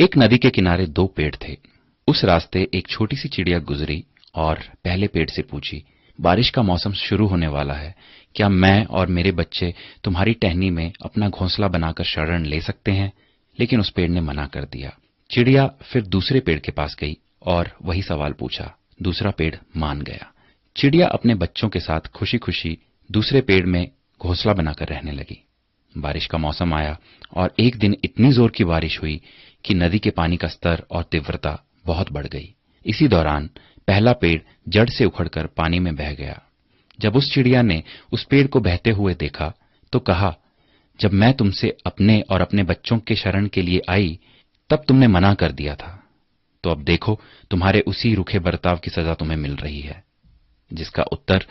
एक नदी के किनारे दो पेड़ थे। उस रास्ते एक छोटी सी चिड़िया गुजरी और पहले पेड़ से पूछी, बारिश का मौसम शुरू होने वाला है, क्या मैं और मेरे बच्चे तुम्हारी टहनी में अपना घोंसला बनाकर शरण ले सकते हैं? लेकिन उस पेड़ ने मना कर दिया। चिड़िया फिर दूसरे पेड़ के पास गई और वही सवाल पूछा। दूसरा पेड़ मान गया। चिड़िया अपने बच्चों के साथ खुशी खुशी दूसरे पेड़ में घोंसला बनाकर रहने लगी। बारिश का मौसम आया और एक दिन इतनी जोर की बारिश हुई कि नदी के पानी का स्तर और तीव्रता बहुत बढ़ गई। इसी दौरान पहला पेड़ जड़ से उखड़कर पानी में बह गया। जब उस चिड़िया ने उस पेड़ को बहते हुए देखा तो कहा, जब मैं तुमसे अपने और अपने बच्चों के शरण के लिए आई तब तुमने मना कर दिया था, तो अब देखो तुम्हारे उसी रूखे बर्ताव की सजा तुम्हें मिल रही है। जिसका उत्तर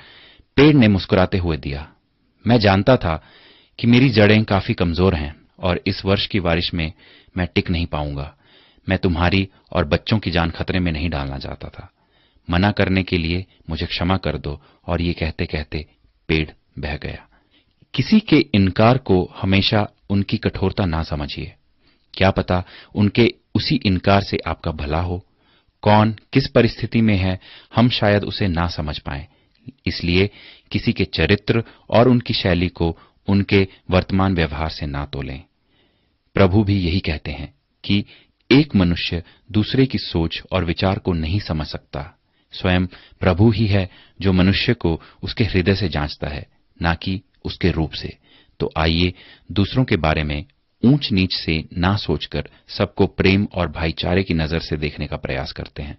पेड़ ने मुस्कुराते हुए दिया, मैं जानता था कि मेरी जड़ें काफी कमजोर हैं और इस वर्ष की बारिश में मैं टिक नहीं पाऊंगा। मैं तुम्हारी और बच्चों की जान खतरे में नहीं डालना चाहता था। मना करने के लिए मुझे क्षमा कर दो। और ये कहते कहते पेड़ बह गया। किसी के इनकार को हमेशा उनकी कठोरता ना समझिए। क्या पता उनके उसी इनकार से आपका भला हो। कौन किस परिस्थिति में है हम शायद उसे ना समझ पाएं। इसलिए किसी के चरित्र और उनकी शैली को उनके वर्तमान व्यवहार से ना तोलें। प्रभु भी यही कहते हैं कि एक मनुष्य दूसरे की सोच और विचार को नहीं समझ सकता। स्वयं प्रभु ही है जो मनुष्य को उसके हृदय से जांचता है, ना कि उसके रूप से। तो आइए दूसरों के बारे में ऊंच नीच से ना सोचकर सबको प्रेम और भाईचारे की नजर से देखने का प्रयास करते हैं।